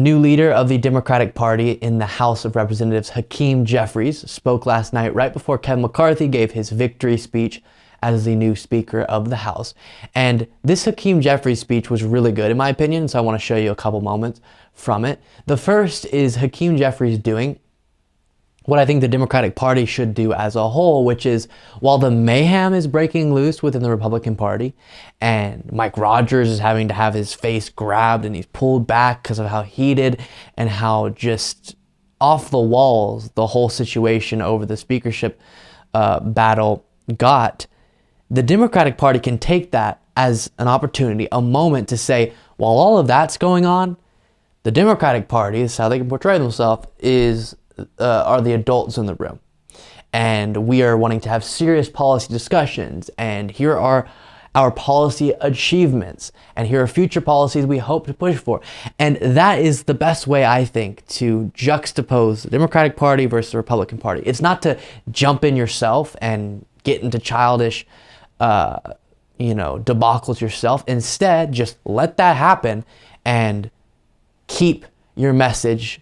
New leader of the Democratic Party in the House of Representatives, Hakeem Jeffries, spoke last night right before Kevin McCarthy gave his victory speech as the new Speaker of the House. And this Hakeem Jeffries speech was really good, in my opinion, so I want to show you a couple moments from it. The first is Hakeem Jeffries doing what I think the Democratic Party should do as a whole, which is, while the mayhem is breaking loose within the Republican Party and Mike Rogers is having to have his face grabbed and he's pulled back because of how heated and how just off the walls the whole situation over the speakership battle got, the Democratic Party can take that as an opportunity, a moment to say, while all of that's going on, the Democratic Party, is how they can portray themselves, are the adults in the room. And we are wanting to have serious policy discussions. And here are our policy achievements. And here are future policies we hope to push for. And that is the best way, I think, to juxtapose the Democratic Party versus the Republican Party. It's not to jump in yourself and get into childish, debacles yourself. Instead, just let that happen and keep your message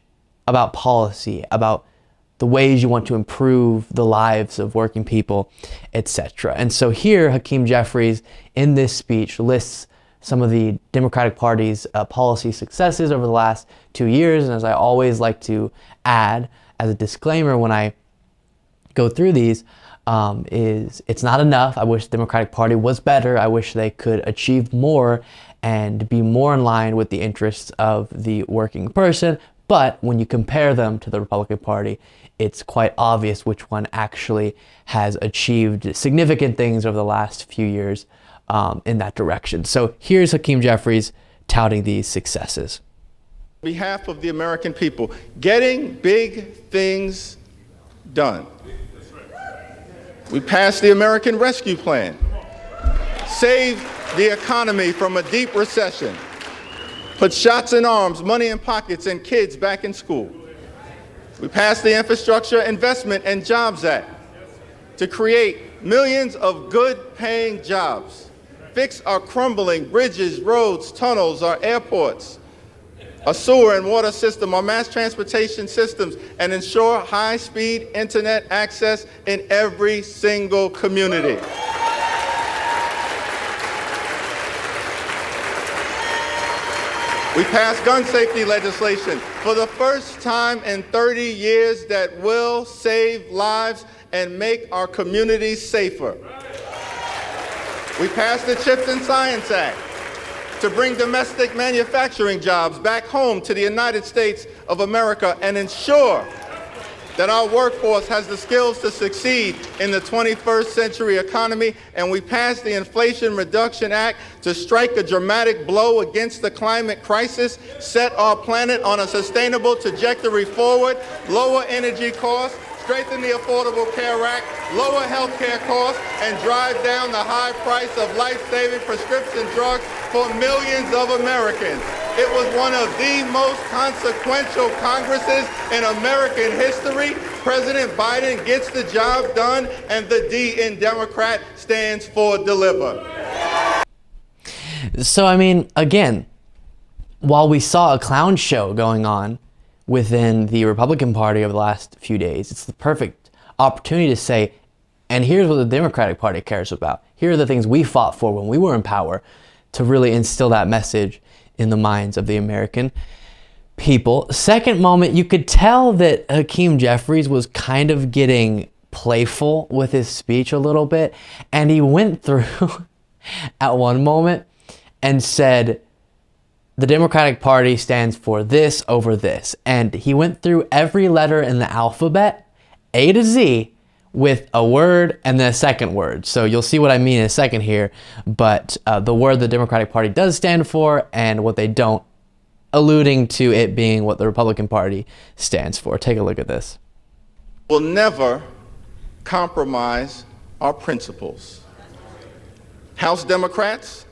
about policy, about the ways you want to improve the lives of working people, etc. And so here, Hakeem Jeffries, in this speech, lists some of the Democratic Party's policy successes over the last 2 years. And as I always like to add as a disclaimer when I go through these, is it's not enough. I wish the Democratic Party was better. I wish they could achieve more and be more in line with the interests of the working person. But when you compare them to the Republican Party, it's quite obvious which one actually has achieved significant things over the last few years in that direction. So here's Hakeem Jeffries touting these successes. On behalf of the American people, getting big things done. We passed the American Rescue Plan, saved the economy from a deep recession, put shots in arms, money in pockets, and kids back in school. We passed the Infrastructure Investment and Jobs Act to create millions of good-paying jobs, fix our crumbling bridges, roads, tunnels, our airports, a sewer and water system, our mass transportation systems, and ensure high-speed internet access in every single community. We passed gun safety legislation for the first time in 30 years that will save lives and make our communities safer. We passed the CHIPS and Science Act to bring domestic manufacturing jobs back home to the United States of America and ensure that our workforce has the skills to succeed in the 21st century economy. And we passed the Inflation Reduction Act to strike a dramatic blow against the climate crisis, set our planet on a sustainable trajectory forward, lower energy costs, strengthen the Affordable Care Act, lower health care costs, and drive down the high price of life-saving prescription drugs for millions of Americans. It was one of the most consequential Congresses in American history. President Biden gets the job done, and the D in Democrat stands for deliver. So, I mean, again, while we saw a clown show going on within the Republican Party over the last few days, it's the perfect opportunity to say, and here's what the Democratic Party cares about. Here are the things we fought for when we were in power, to really instill that message in the minds of the American people. Second moment, you could tell that Hakeem Jeffries was kind of getting playful with his speech a little bit, and he went through at one moment and said, the Democratic Party stands for this over this. And he went through every letter in the alphabet, A to Z, with a word and then a second word. So you'll see what I mean in a second here, but the word the Democratic Party does stand for and what they don't, alluding to it being what the Republican Party stands for. Take a look at this. We'll never compromise our principles. House Democrats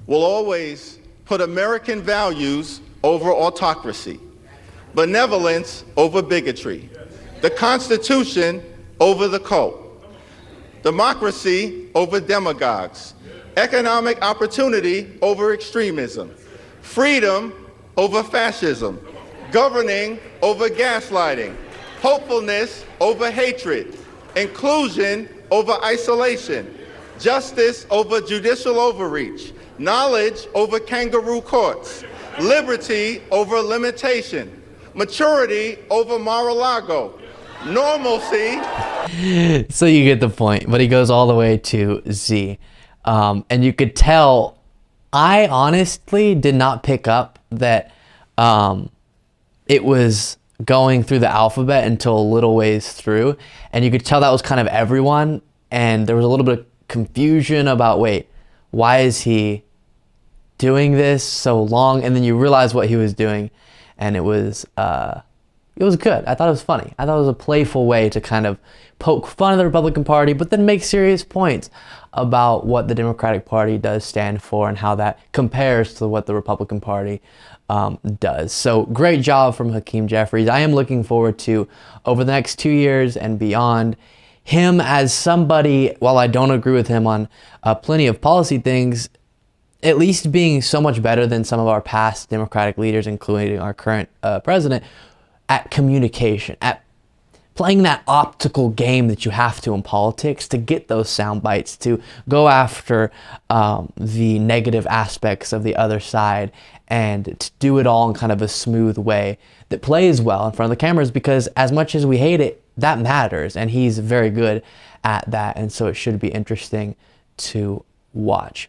will always put American values over autocracy, benevolence over bigotry, the Constitution over the cult, democracy over demagogues, economic opportunity over extremism, freedom over fascism, governing over gaslighting, hopefulness over hatred, inclusion over isolation, justice over judicial overreach, knowledge over kangaroo courts, liberty over limitation, maturity over Mar-a-Lago, normalcy. So you get the point, but he goes all the way to Z. And you could tell, I honestly did not pick up that it was going through the alphabet until a little ways through. And you could tell that was kind of everyone. And there was a little bit of confusion about, wait, why is he doing this so long? And then you realize what he was doing, and it was good. I thought it was funny. I thought it was a playful way to kind of poke fun at the Republican Party, but then make serious points about what the Democratic Party does stand for and how that compares to what the Republican Party does. So great job from Hakeem Jeffries. I am looking forward to, over the next 2 years and beyond, him as somebody, while I don't agree with him on plenty of policy things, at least being so much better than some of our past Democratic leaders, including our current president, at communication, at playing that optical game that you have to in politics to get those sound bites, to go after the negative aspects of the other side, and to do it all in kind of a smooth way that plays well in front of the cameras, because as much as we hate it, that matters, and he's very good at that, and so it should be interesting to watch.